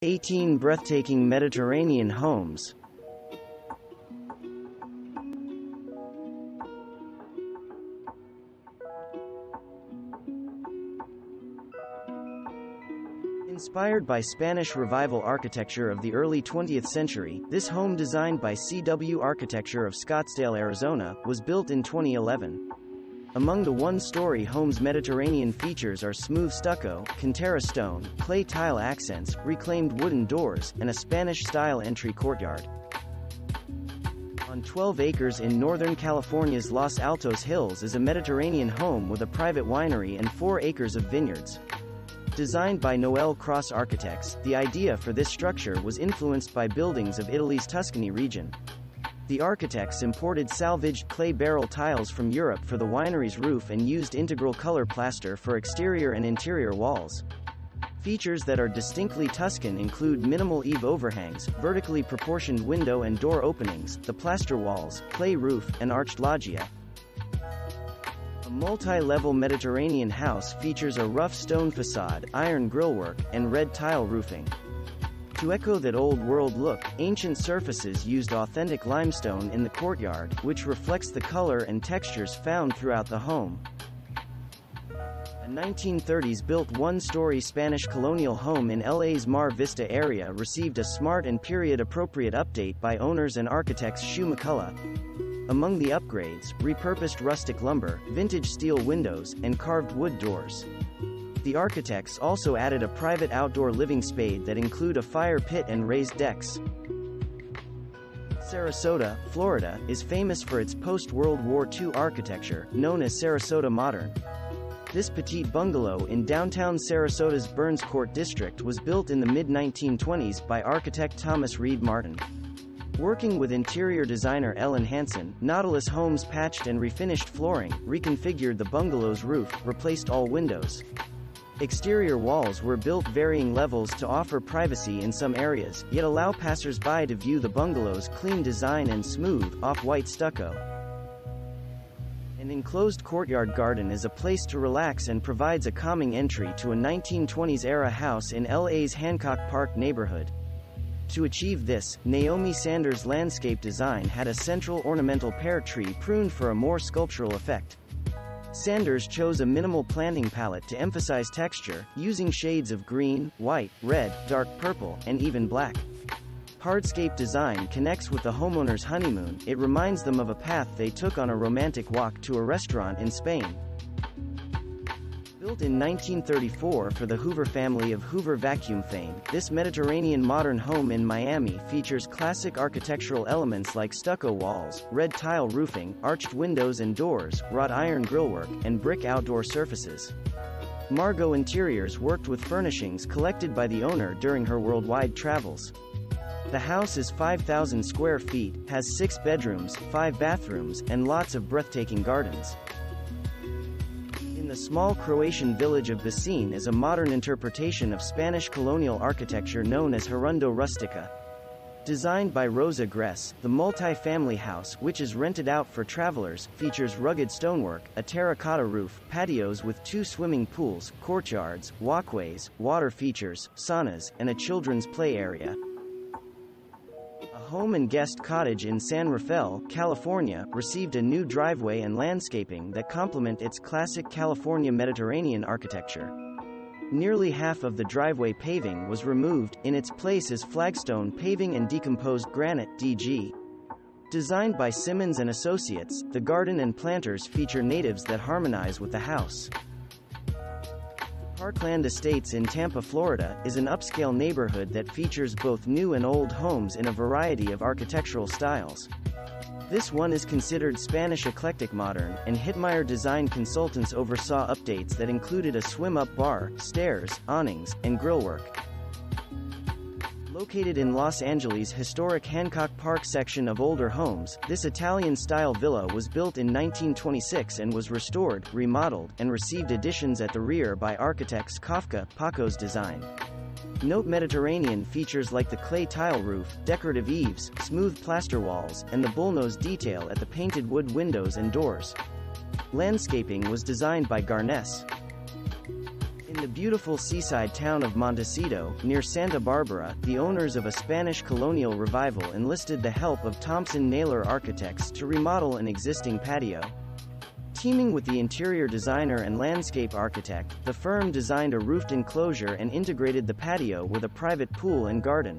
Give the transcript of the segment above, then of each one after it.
18 breathtaking Mediterranean homes. Inspired by Spanish Revival architecture of the early 20th century, this home, designed by CW Architecture of Scottsdale, Arizona, was built in 2011. Among the one-story home's Mediterranean features are smooth stucco, cantera stone, clay tile accents, reclaimed wooden doors, and a Spanish-style entry courtyard. On 12 acres in Northern California's Los Altos Hills is a Mediterranean home with a private winery and 4 acres of vineyards. Designed by Noel Cross Architects, the idea for this structure was influenced by buildings of Italy's Tuscany region. The architects imported salvaged clay barrel tiles from Europe for the winery's roof and used integral color plaster for exterior and interior walls. Features that are distinctly Tuscan include minimal eave overhangs, vertically proportioned window and door openings, the plaster walls, clay roof, and arched loggia. A multi-level Mediterranean house features a rough stone facade, iron grillwork, and red tile roofing. To echo that old-world look, ancient surfaces used authentic limestone in the courtyard, which reflects the color and textures found throughout the home. A 1930s-built one-story Spanish Colonial home in LA's Mar Vista area received a smart and period-appropriate update by owners and architects Shu McCullough. Among the upgrades, repurposed rustic lumber, vintage steel windows, and carved wood doors. The architects also added a private outdoor living space that include a fire pit and raised decks. Sarasota, Florida, is famous for its post-World War II architecture, known as Sarasota Modern. This petite bungalow in downtown Sarasota's Burns Court district was built in the mid-1920s by architect Thomas Reed Martin. Working with interior designer Ellen Hansen, Nautilus Homes patched and refinished flooring, reconfigured the bungalow's roof, replaced all windows. Exterior walls were built varying levels to offer privacy in some areas, yet allow passers-by to view the bungalow's clean design and smooth, off-white stucco. An enclosed courtyard garden is a place to relax and provides a calming entry to a 1920s-era house in LA's Hancock Park neighborhood. To achieve this, Naomi Sanders' landscape design had a central ornamental pear tree pruned for a more sculptural effect. Sanders chose a minimal planting palette to emphasize texture, using shades of green, white, red, dark purple, and even black. Hardscape design connects with the homeowner's honeymoon. It reminds them of a path they took on a romantic walk to a restaurant in Spain. Built in 1934 for the Hoover family of Hoover vacuum fame, this Mediterranean modern home in Miami features classic architectural elements like stucco walls, red tile roofing, arched windows and doors, wrought iron grillwork, and brick outdoor surfaces. Margot Interiors worked with furnishings collected by the owner during her worldwide travels. The house is 5,000 square feet, has 6 bedrooms, 5 bathrooms, and lots of breathtaking gardens. The small Croatian village of Basin is a modern interpretation of Spanish colonial architecture known as Hacienda Rustica. Designed by Rosa Gress, the multi-family house, which is rented out for travelers, features rugged stonework, a terracotta roof, patios with 2 swimming pools, courtyards, walkways, water features, saunas, and a children's play area. Home and guest cottage in San Rafael, California, received a new driveway and landscaping that complement its classic California Mediterranean architecture. Nearly half of the driveway paving was removed, in its place is flagstone paving and decomposed granite (DG). Designed by Simmons & Associates, the garden and planters feature natives that harmonize with the house. Parkland Estates in Tampa, Florida, is an upscale neighborhood that features both new and old homes in a variety of architectural styles. This one is considered Spanish Eclectic modern, and Hitmeyer Design Consultants oversaw updates that included a swim-up bar, stairs, awnings, and grillwork. Located in Los Angeles' historic Hancock Park section of older homes, this Italian-style villa was built in 1926 and was restored, remodeled, and received additions at the rear by architects Kafka, Paco's design. Note Mediterranean features like the clay tile roof, decorative eaves, smooth plaster walls, and the bullnose detail at the painted wood windows and doors. Landscaping was designed by Garness. In the beautiful seaside town of Montecito, near Santa Barbara, the owners of a Spanish Colonial revival enlisted the help of Thompson Naylor Architects to remodel an existing patio. Teaming with the interior designer and landscape architect, the firm designed a roofed enclosure and integrated the patio with a private pool and garden.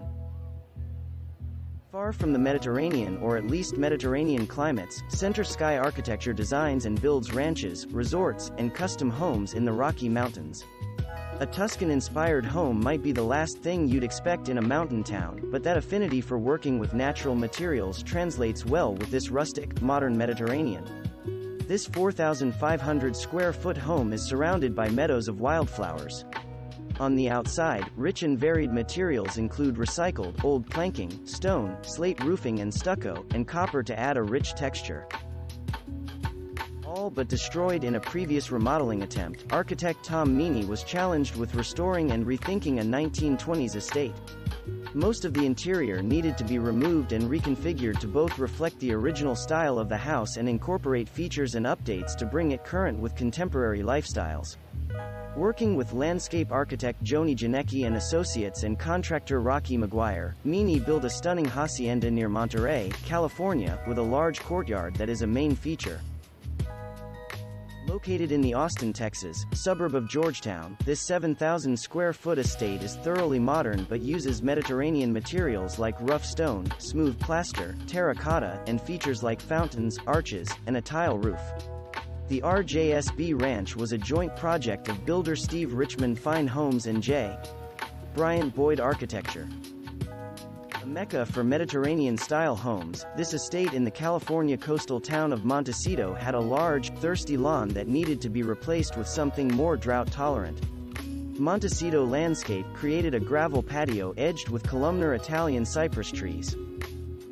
Far from the Mediterranean, or at least Mediterranean climates, Center Sky Architecture designs and builds ranches, resorts, and custom homes in the Rocky Mountains. A Tuscan-inspired home might be the last thing you'd expect in a mountain town, but that affinity for working with natural materials translates well with this rustic, modern Mediterranean. This 4,500 square foot home is surrounded by meadows of wildflowers. On the outside, rich and varied materials include recycled, old planking, stone, slate roofing and stucco, and copper to add a rich texture. All but destroyed in a previous remodeling attempt, architect Tom Meany was challenged with restoring and rethinking a 1920s estate. Most of the interior needed to be removed and reconfigured to both reflect the original style of the house and incorporate features and updates to bring it current with contemporary lifestyles. Working with landscape architect Joni Janecki and Associates and contractor Rocky McGuire, Meany built a stunning hacienda near Monterey, California, with a large courtyard that is a main feature. Located in the Austin, Texas, suburb of Georgetown, this 7,000 square foot estate is thoroughly modern but uses Mediterranean materials like rough stone, smooth plaster, terracotta, and features like fountains, arches, and a tile roof. The RJSB Ranch was a joint project of builder Steve Richmond Fine Homes and J. Bryant Boyd Architecture. A mecca for Mediterranean-style homes, this estate in the California coastal town of Montecito had a large, thirsty lawn that needed to be replaced with something more drought-tolerant. Montecito Landscape created a gravel patio edged with columnar Italian cypress trees.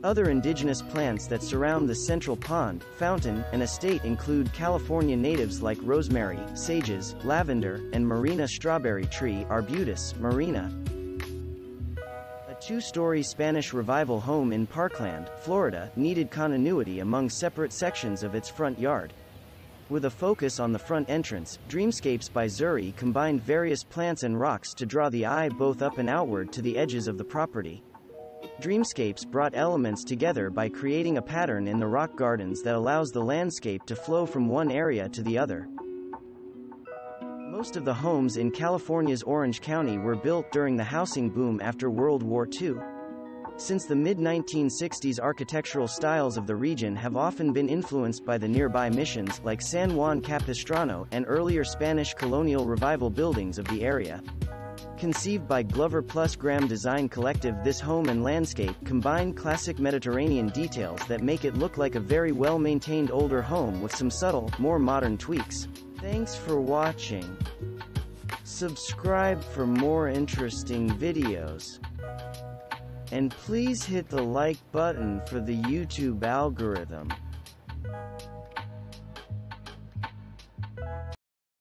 Other indigenous plants that surround the central pond, fountain, and estate include California natives like rosemary, sages, lavender, and Marina strawberry tree Arbutus marina. A two-story Spanish Revival home in Parkland, Florida, needed continuity among separate sections of its front yard. With a focus on the front entrance, Dreamscapes by Zuri combined various plants and rocks to draw the eye both up and outward to the edges of the property. Dreamscapes brought elements together by creating a pattern in the rock gardens that allows the landscape to flow from one area to the other. Most of the homes in California's Orange County were built during the housing boom after World War II. Since the mid-1960s, architectural styles of the region have often been influenced by the nearby missions, like San Juan Capistrano, and earlier Spanish Colonial Revival buildings of the area. Conceived by Glover plus Graham Design Collective, this home and landscape combine classic Mediterranean details that make it look like a very well-maintained older home with some subtle, more modern tweaks. Thanks for watching. Subscribe for more interesting videos. And please hit the like button for the YouTube algorithm.